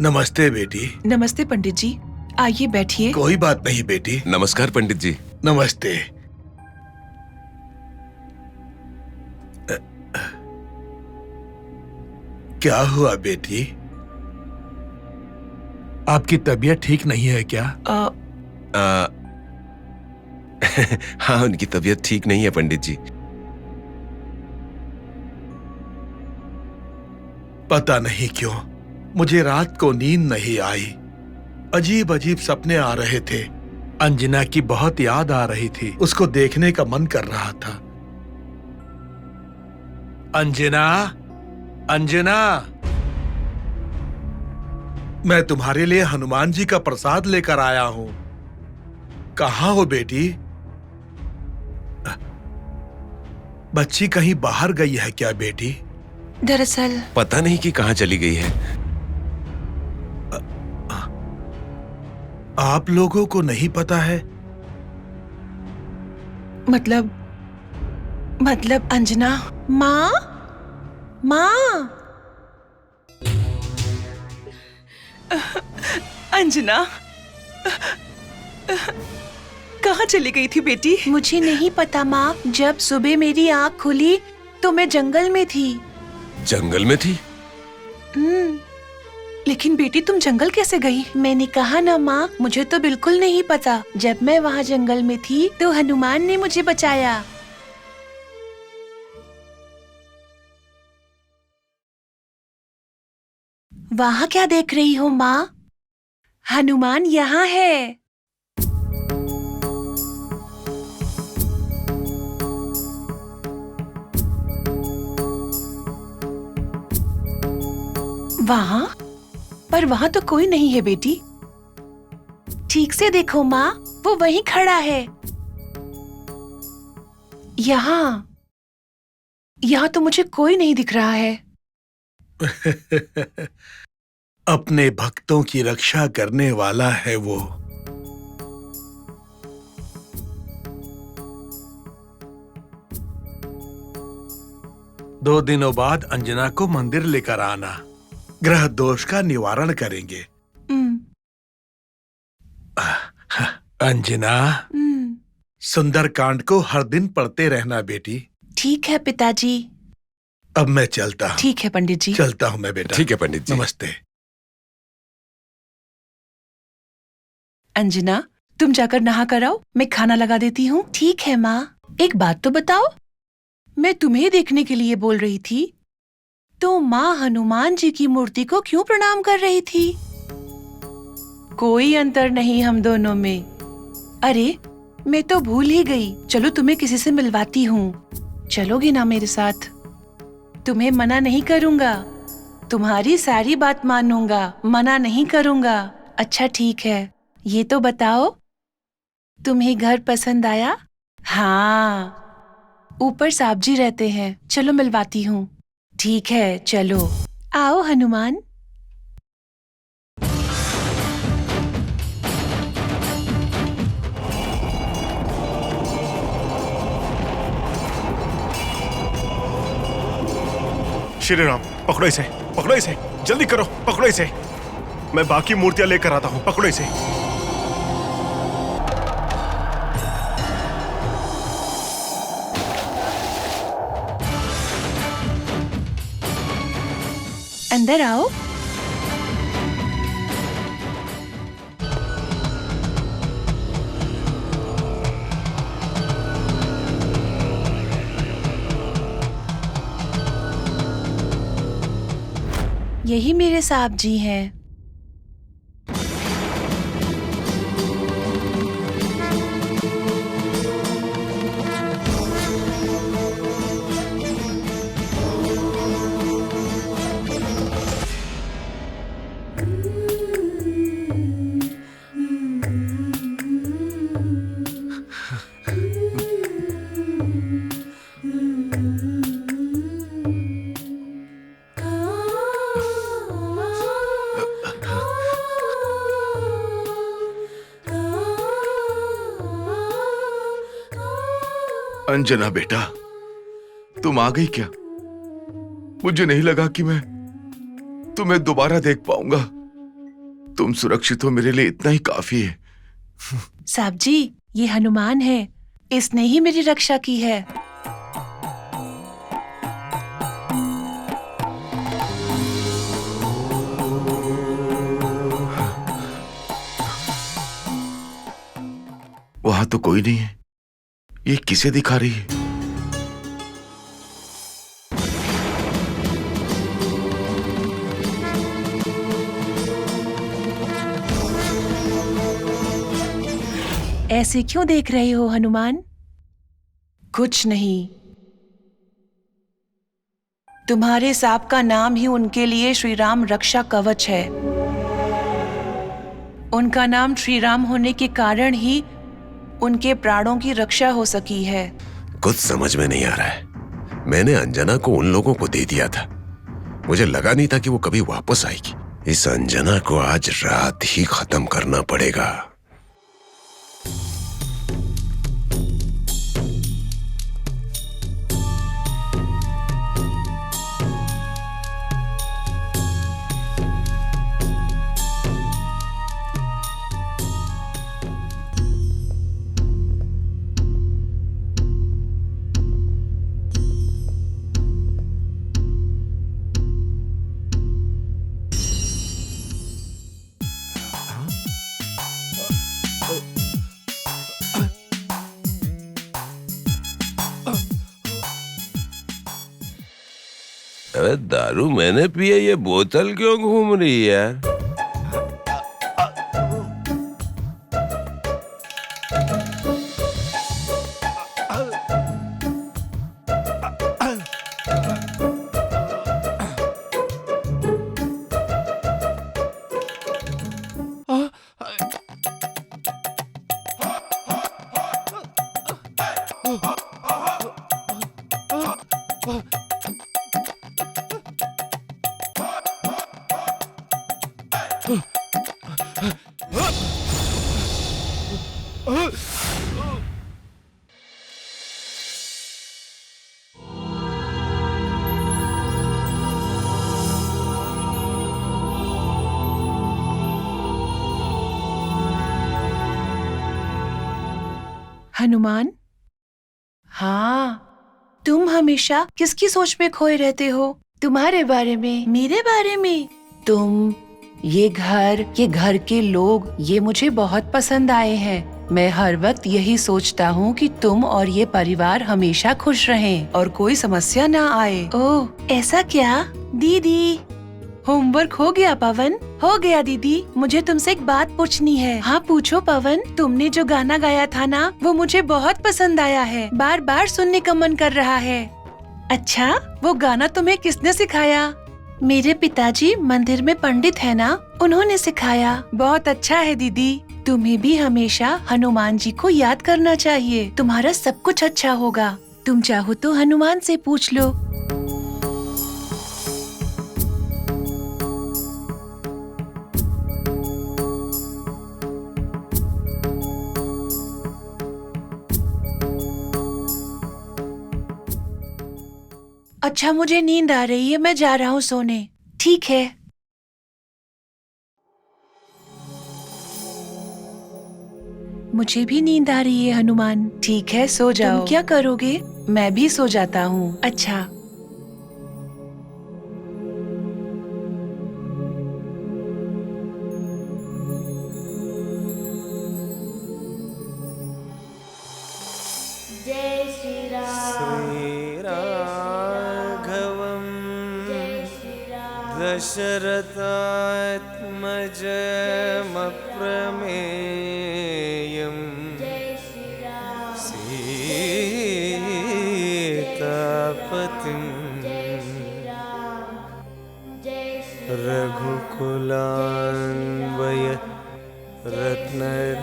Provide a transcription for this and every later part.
नमस्ते बेटी। नमस्ते पंडित जी, आइए बैठिए। कोई बात नहीं बेटी। नमस्कार पंडित जी। नमस्ते। क्या हुआ बेटी? आपकी तबीयत ठीक नहीं है क्या? हाँ, उनकी तबीयत ठीक नहीं है पंडित जी। पता नहीं क्यों मुझे रात को नींद नहीं आई। अजीब अजीब सपने आ रहे थे। अंजना की बहुत याद आ रही थी। उसको देखने का मन कर रहा था। अंजना, अंजना, मैं तुम्हारे लिए हनुमान जी का प्रसाद लेकर आया हूं। कहाँ हो बेटी? बच्ची कहीं बाहर गई है क्या बेटी? दरअसल पता नहीं कि कहाँ चली गई है। आप लोगों को नहीं पता है? मतलब अंजना। माँ, माँ। अंजना कहाँ चली गई थी बेटी? मुझे नहीं पता माँ। जब सुबह मेरी आँख खुली तो मैं जंगल में थी। जंगल में थी? लेकिन बेटी तुम जंगल कैसे गई? मैंने कहा ना माँ, मुझे तो बिल्कुल नहीं पता। जब मैं वहाँ जंगल में थी तो हनुमान ने मुझे बचाया। वहाँ क्या देख रही हो माँ? हनुमान यहाँ है। वहाँ? पर वहाँ तो कोई नहीं है बेटी। ठीक से देखो माँ, वो वहीं खड़ा है। यहाँ तो मुझे कोई नहीं दिख रहा है। अपने भक्तों की रक्षा करने वाला है वो। दो दिनों बाद अंजना को मंदिर लेकर आना। ग्रह दोष का निवारण करेंगे। अंजना, सुंदरकांड को हर दिन पढ़ते रहना बेटी। ठीक है पिताजी। अब मैं चलता हूँ। ठीक है पंडित जी। चलता हूँ मैं बेटा। ठीक है पंडित जी। नमस्ते। अंजना, तुम जाकर नहा कर आओ, मैं खाना लगा देती हूँ। ठीक है माँ। एक बात तो बताओ, मैं तुम्हें देखने के लिए बोल रही थी तो माँ हनुमान जी की मूर्ति को क्यों प्रणाम कर रही थी? कोई अंतर नहीं हम दोनों में। अरे मैं तो भूल ही गई। चलो तुम्हें किसी से मिलवाती हूँ। चलोगे ना मेरे साथ? तुम्हें मना नहीं करूँगा। तुम्हारी सारी बात मानूंगा, मना नहीं करूँगा। अच्छा ठीक है, ये तो बताओ तुम्हें घर पसंद आया? हाँ, ऊपर साहब जी रहते हैं। चलो मिलवाती हूँ। ठीक है चलो। आओ हनुमान। श्री राम, पकड़ो इसे, पकड़ो इसे, जल्दी करो, पकड़ो इसे। मैं बाकी मूर्तियां लेकर आता हूँ, पकड़ो इसे। अंदर आओ। यही मेरे साहब जी हैं। अंजना बेटा, तुम आ गई क्या? मुझे नहीं लगा कि मैं तुम्हें दोबारा देख पाऊंगा। तुम सुरक्षित हो मेरे लिए इतना ही काफी है। साहब जी, ये हनुमान है, इसने ही मेरी रक्षा की है। वहां तो कोई नहीं है, ये किसे दिखा रही है? ऐसे क्यों देख रहे हो हनुमान? कुछ नहीं। तुम्हारे सांप का नाम ही उनके लिए श्री राम रक्षा कवच है। उनका नाम श्री राम होने के कारण ही उनके प्राणों की रक्षा हो सकी है। कुछ समझ में नहीं आ रहा है। मैंने अंजना को उन लोगों को दे दिया था। मुझे लगा नहीं था कि वो कभी वापस आएगी। इस अंजना को आज रात ही खत्म करना पड़ेगा। अरे दारू मैंने पिया, ये बोतल क्यों घूम रही है यार? हनुमान, हाँ, तुम हमेशा किसकी सोच में खोए रहते हो? तुम्हारे बारे में, मेरे बारे में। तुम, ये घर के लोग, ये मुझे बहुत पसंद आए हैं। मैं हर वक्त यही सोचता हूँ कि तुम और ये परिवार हमेशा खुश रहें और कोई समस्या ना आए। ओह, ऐसा क्या? दीदी, होमवर्क हो गया पवन? हो गया दीदी। मुझे तुमसे एक बात पूछनी है। हाँ पूछो पवन। तुमने जो गाना गाया था ना, वो मुझे बहुत पसंद आया है। बार बार सुनने का मन कर रहा है। अच्छा, वो गाना तुम्हें किसने सिखाया? मेरे पिताजी मंदिर में पंडित है ना, उन्होंने सिखाया। बहुत अच्छा है दीदी। तुम्हें भी हमेशा हनुमान जी को याद करना चाहिए। तुम्हारा सब कुछ अच्छा होगा। तुम चाहो तो हनुमान से पूछ लो। अच्छा, मुझे नींद आ रही है, मैं जा रहा हूँ सोने। ठीक है। मुझे भी नींद आ रही है हनुमान। ठीक है, सो जाओ। तुम क्या करोगे? मैं भी सो जाता हूँ। अच्छा। जय श्री राम। दशरथात्मजमप्रमेयम् सीतापतिं रघुकुलान्वय रत्नदीपम्।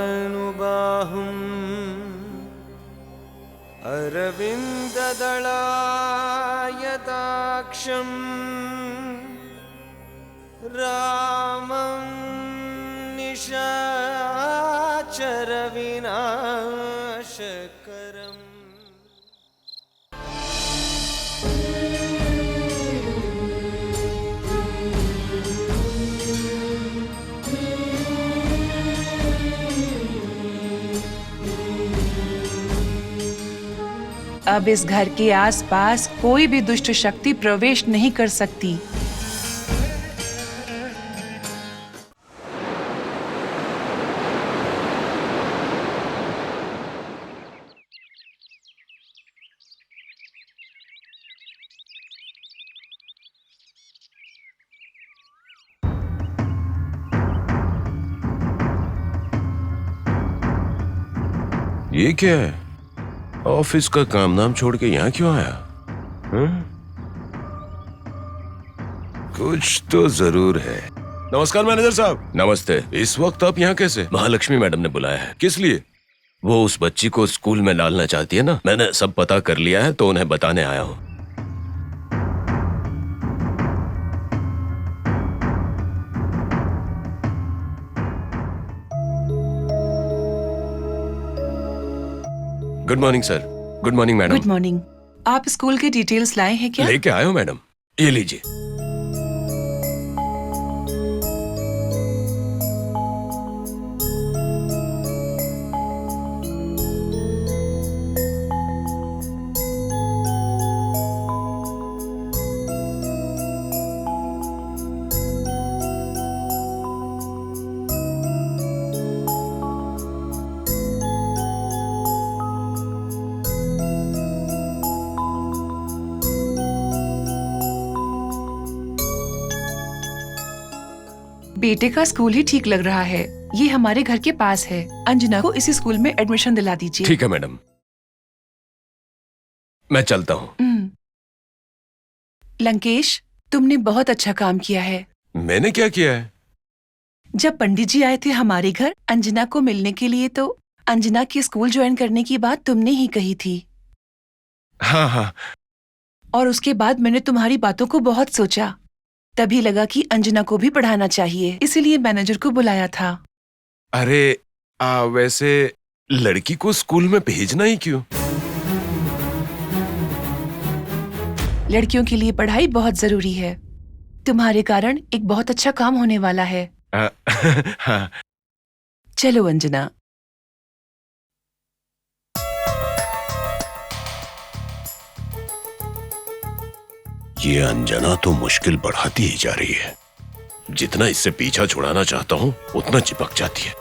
आजानुबाहुम् अरविन्ददलायताक्षम् रामं निशाचरविनाशकरम्। अब इस घर के आसपास कोई भी दुष्ट शक्ति प्रवेश नहीं कर सकती। ये क्या है? ऑफिस का काम नाम छोड़ के यहाँ क्यों आया? कुछ तो जरूर है। नमस्कार मैनेजर साहब। नमस्ते। इस वक्त आप यहाँ कैसे? महालक्ष्मी मैडम ने बुलाया है। किस लिए? वो उस बच्ची को स्कूल में डालना चाहती है ना, मैंने सब पता कर लिया है तो उन्हें बताने आया हूँ। Good morning sir. Good morning madam. Good morning. आप स्कूल के डिटेल्स लाए हैं क्या? लेके आए हो मैडम, ये लीजिए। बेटे का स्कूल ही ठीक लग रहा है। ये हमारे घर के पास है। अंजना को इसी स्कूल में एडमिशन दिला दीजिए। ठीक है मैडम, मैं चलता हूँ। लंकेश, तुमने बहुत अच्छा काम किया है। मैंने क्या किया है? जब पंडित जी आए थे हमारे घर अंजना को मिलने के लिए, तो अंजना के स्कूल ज्वाइन करने की बात तुमने ही कही थी। हाँ हाँ। और उसके बाद मैंने तुम्हारी बातों को बहुत सोचा, तभी लगा कि अंजना को भी पढ़ाना चाहिए, इसीलिए मैनेजर को बुलाया था। अरे वैसे लड़की को स्कूल में भेजना ही क्यों? लड़कियों के लिए पढ़ाई बहुत जरूरी है। तुम्हारे कारण एक बहुत अच्छा काम होने वाला है। हाँ। चलो अंजना। ये अंजना तो मुश्किल बढ़ाती ही जा रही है। जितना इससे पीछा छुड़ाना चाहता हूँ उतना चिपक जाती है।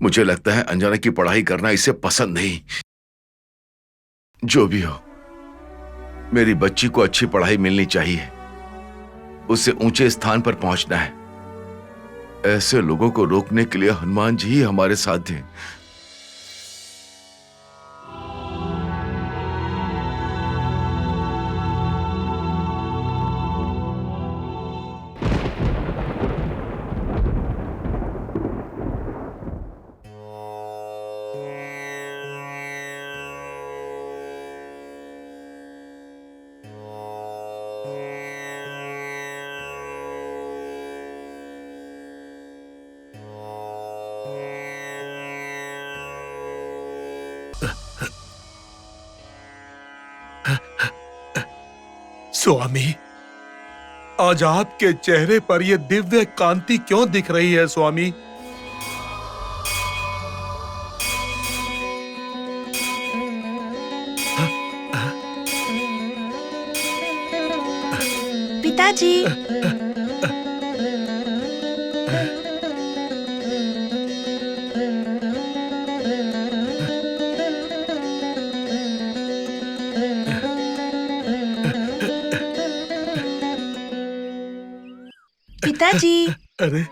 मुझे लगता है अंजना की पढ़ाई करना इसे पसंद नहीं। जो भी हो, मेरी बच्ची को अच्छी पढ़ाई मिलनी चाहिए। उसे ऊंचे स्थान पर पहुंचना है। ऐसे लोगों को रोकने के लिए हनुमान जी ही हमारे साथ हैं। स्वामी, आज आपके चेहरे पर यह दिव्य कांति क्यों दिख रही है स्वामी? पिताजी, पिताजी, अरे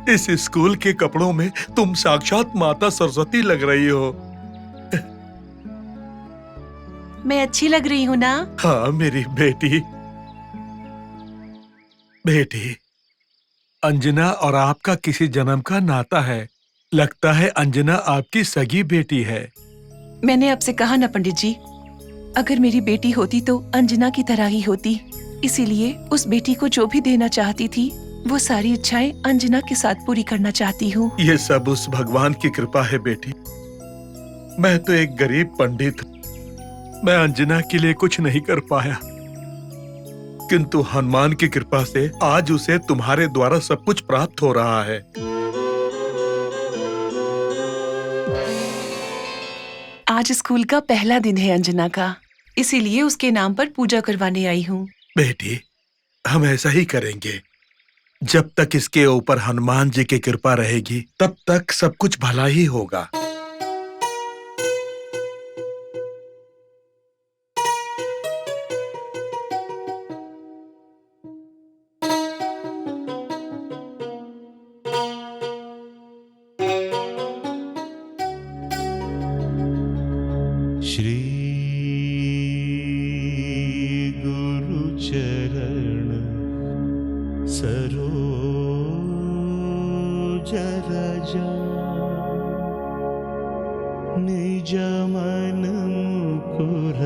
इस स्कूल के कपड़ों में तुम साक्षात माता सरस्वती लग रही हो। मैं अच्छी लग रही हूँ ना? हाँ मेरी बेटी। बेटी, अंजना और आपका किसी जन्म का नाता है। लगता है अंजना आपकी सगी बेटी है। मैंने आपसे कहा ना पंडित जी, अगर मेरी बेटी होती तो अंजना की तरह ही होती। इसीलिए उस बेटी को जो भी देना चाहती थी वो सारी इच्छाएं अंजना के साथ पूरी करना चाहती हूँ। ये सब उस भगवान की कृपा है बेटी। मैं तो एक गरीब पंडित हूँ। मैं अंजना के लिए कुछ नहीं कर पाया, किंतु हनुमान की कृपा से आज उसे तुम्हारे द्वारा सब कुछ प्राप्त हो रहा है। आज स्कूल का पहला दिन है अंजना का, इसीलिए उसके नाम पर पूजा करवाने आई हूँ। बेटी, हम ऐसा ही करेंगे। जब तक इसके ऊपर हनुमान जी की कृपा रहेगी तब तक सब कुछ भला ही होगा। श्री गुरु चरण सरोज रजा निज मन मुकुर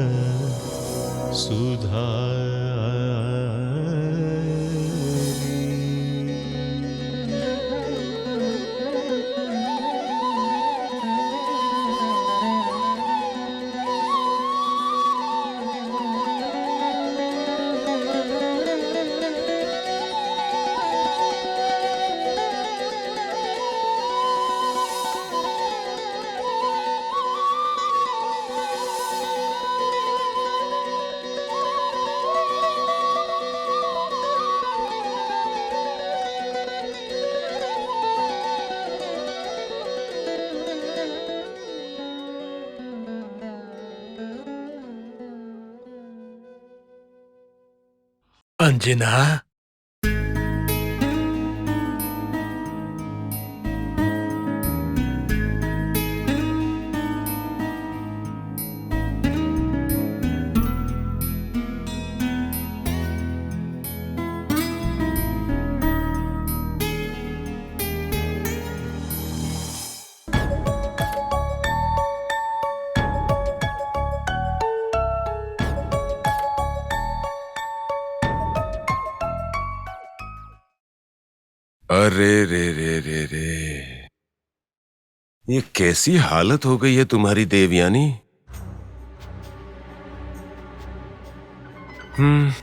अंजना, अरे रे रे रे रे, ये कैसी हालत हो गई है तुम्हारी देवयानी।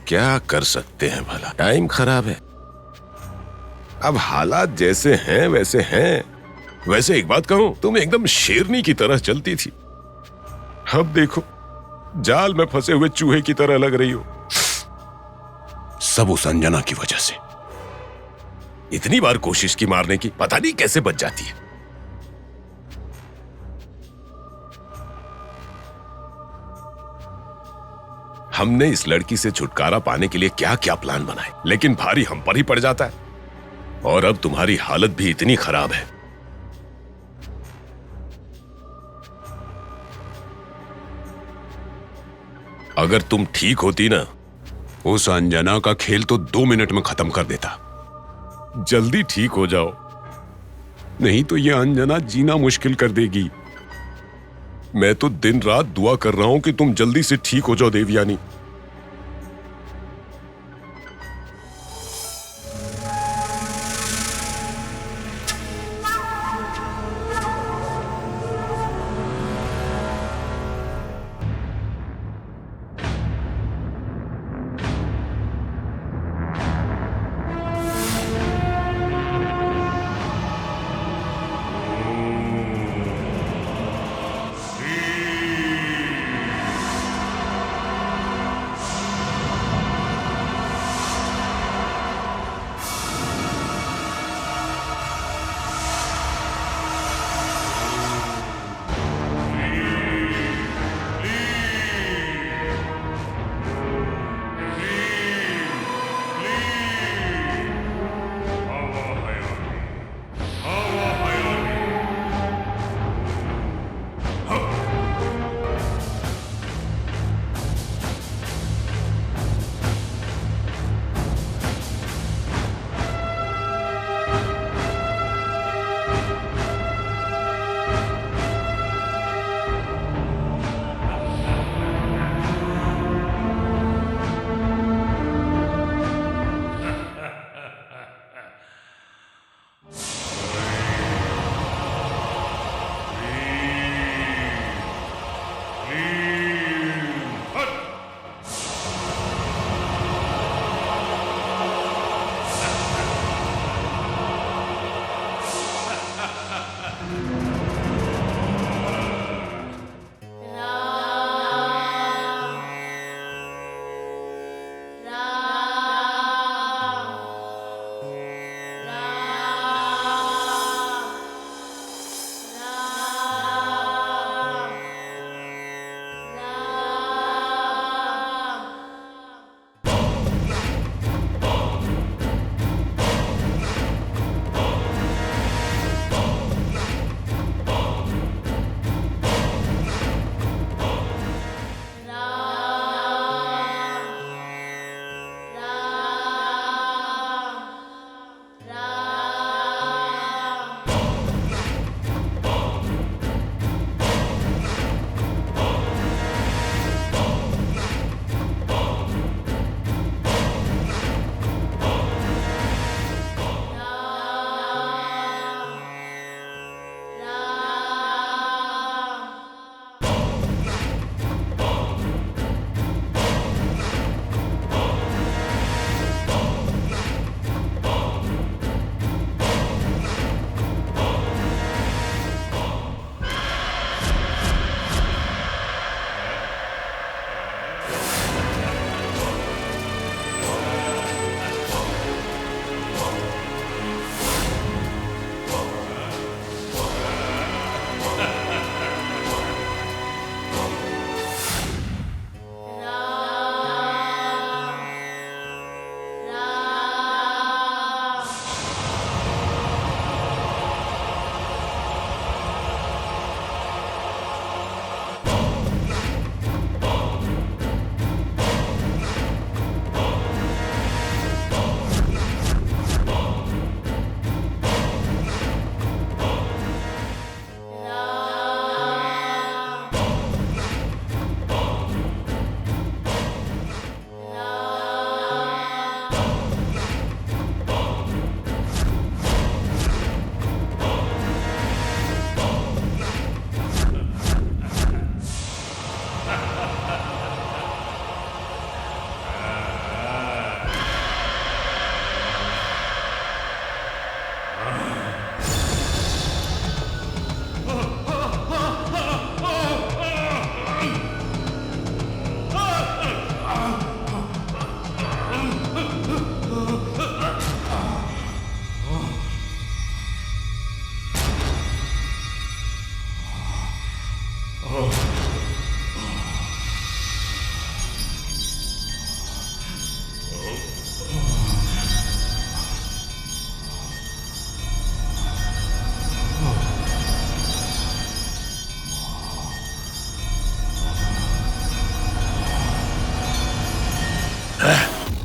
क्या कर सकते हैं भला, टाइम खराब है। अब हालात जैसे हैं वैसे हैं। वैसे एक बात कहूं, तुम एकदम शेरनी की तरह चलती थी, अब देखो जाल में फंसे हुए चूहे की तरह लग रही हो। सब उस अंजना की वजह से। इतनी बार कोशिश की मारने की, पता नहीं कैसे बच जाती है। हमने इस लड़की से छुटकारा पाने के लिए क्या क्या प्लान बनाए, लेकिन भारी हम पर ही पड़ जाता है। और अब तुम्हारी हालत भी इतनी खराब है। अगर तुम ठीक होती ना, उस अंजना का खेल तो 2 मिनट में खत्म कर देता। जल्दी ठीक हो जाओ, नहीं तो ये अंजना जीना मुश्किल कर देगी। मैं तो दिन रात दुआ कर रहा हूं कि तुम जल्दी से ठीक हो जाओ देवयानी।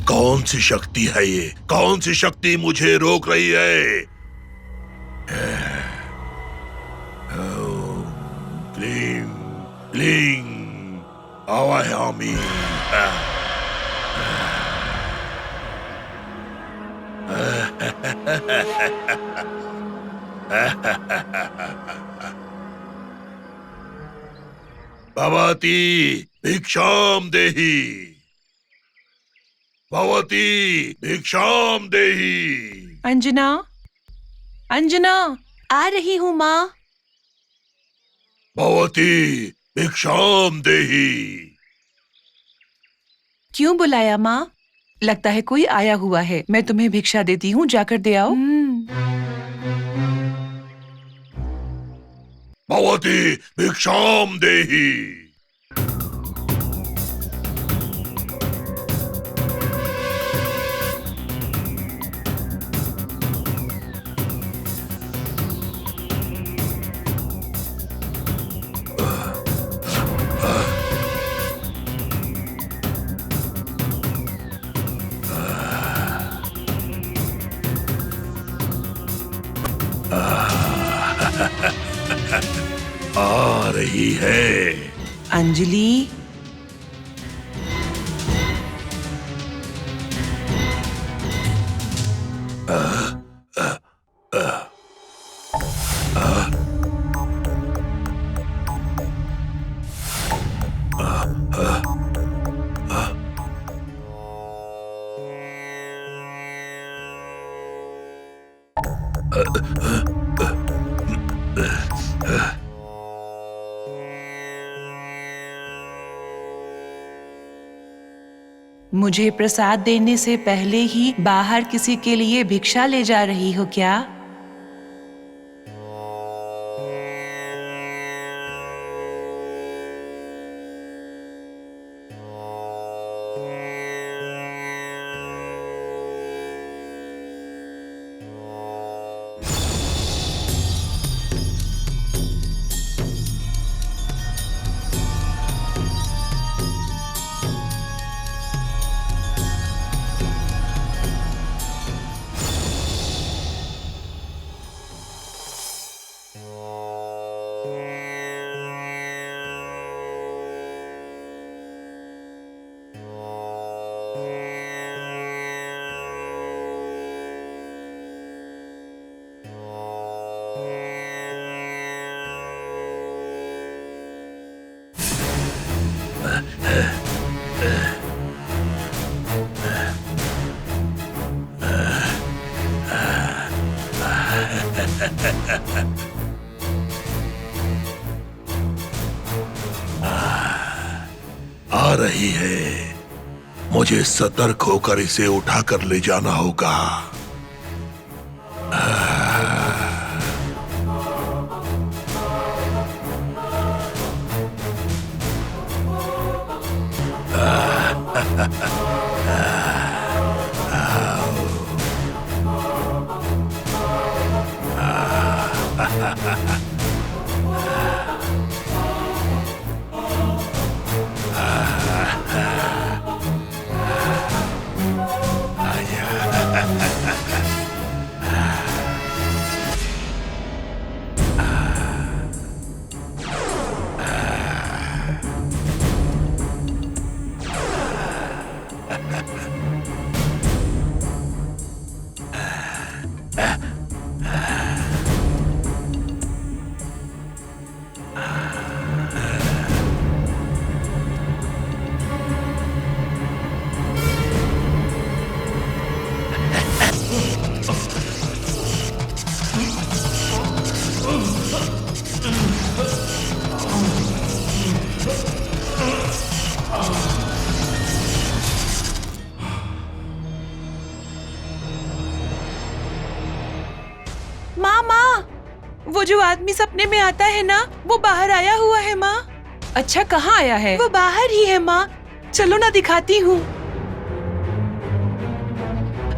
कौन सी शक्ति है ये? कौन सी शक्ति मुझे रोक रही है? ओम क्लीं क्लीं आवाहयामि। भवती भिक्षाम देहि। भवती भिक्षाम देहि। अंजना, अंजना, आ रही हूँ माँ। भवती भिक्षाम देहि। क्यों बुलाया माँ? लगता है कोई आया हुआ है। मैं तुम्हें भिक्षा देती हूँ, जाकर दे आओ। भवती भिक्षाम देहि। आ रही है अंजलि। मुझे प्रसाद देने से पहले ही बाहर किसी के लिए भिक्षा ले जा रही हो क्या? आ रही है। मुझे सतर्क होकर इसे उठाकर ले जाना होगा। वो जो आदमी सपने में आता है ना, वो बाहर आया हुआ है माँ। अच्छा, कहाँ आया है? वो बाहर ही है माँ, चलो ना दिखाती हूँ।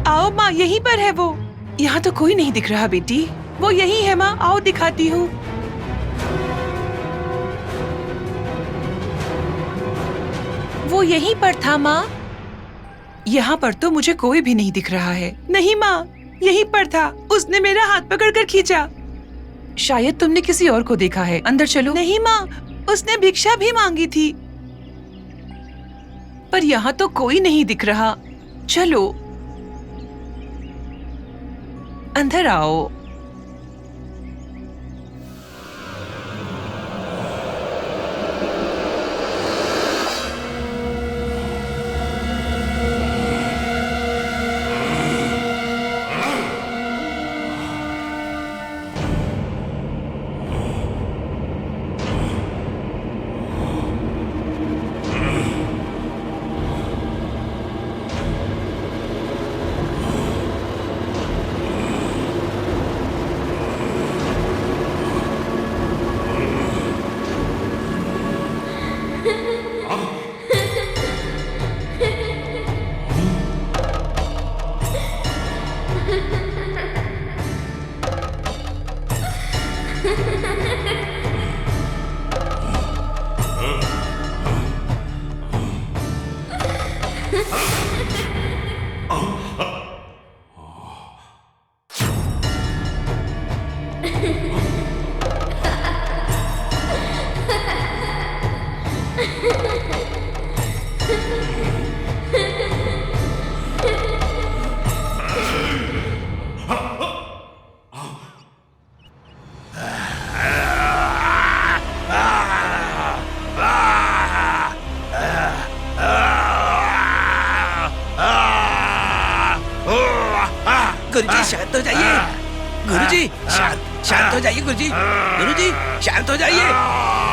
आओ माँ, यहीं पर है वो। यहाँ तो कोई नहीं दिख रहा बेटी, वो यही है माँ, आओ दिखाती हूँ। वो यहीं पर था माँ। यहाँ पर तो मुझे कोई भी नहीं दिख रहा है। नहीं माँ, यहीं पर था, उसने मेरा हाथ पकड़कर खींचा। शायद तुमने किसी और को देखा है, अंदर चलो। नहीं माँ, उसने भिक्षा भी मांगी थी, पर यहाँ तो कोई नहीं दिख रहा। चलो अंदर आओ। गुरुजी शांत हो जाइए। गुरुजी शांत हो जाइए। गुरुजी गुरुजी शांत हो जाइए।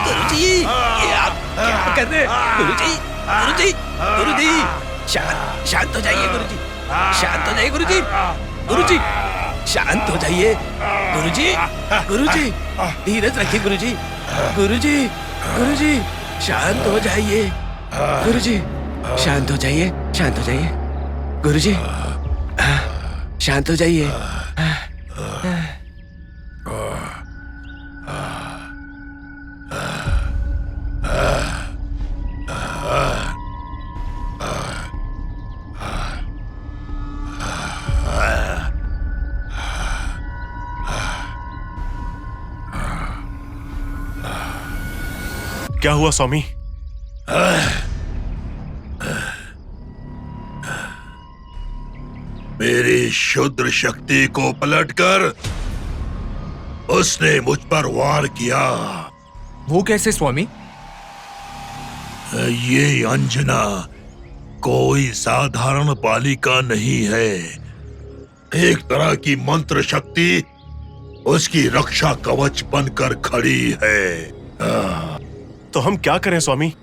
गुरुजी ये आप क्या कर रहे हैं? गुरुजी गुरुजी गुरुजी शांत हो जाइए। गुरुजी शांत हो जाइए। गुरुजी गुरुजी शांत हो जाइए। गुरुजी गुरुजी धीरज रखिए। गुरुजी गुरुजी गुरुजी शांत हो जाइए। गुरुजी शांत हो जाइए। शांत हो जाइए। गुरुजी शांत हो जाइए। क्या हुआ स्वामी? मेरी शुद्र शक्ति को पलटकर उसने मुझ पर वार किया। वो कैसे स्वामी? ये अंजना कोई साधारण बालिका नहीं है। एक तरह की मंत्र शक्ति उसकी रक्षा कवच बनकर खड़ी है। तो हम क्या करें स्वामी?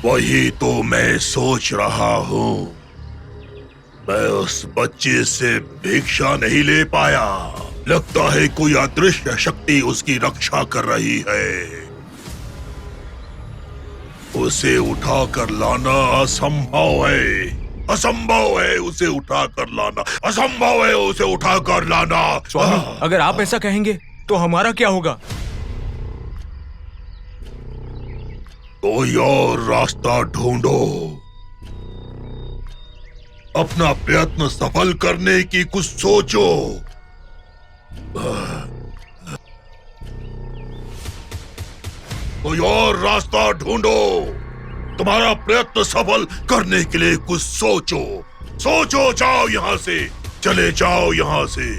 वही तो मैं सोच रहा हूँ। मैं उस बच्चे से भिक्षा नहीं ले पाया। लगता है कोई अदृश्य शक्ति उसकी रक्षा कर रही है। उसे उठाकर लाना असंभव है। असंभव है उसे उठाकर लाना। असंभव है उसे उठाकर लाना। स्वामी, अगर आप ऐसा कहेंगे तो हमारा क्या होगा? कोई और रास्ता ढूंढो। अपना प्रयत्न सफल करने की कुछ सोचो। कोई और रास्ता ढूंढो। तुम्हारा प्रयत्न सफल करने के लिए कुछ सोचो। सोचो, जाओ यहां से, चले जाओ यहां से।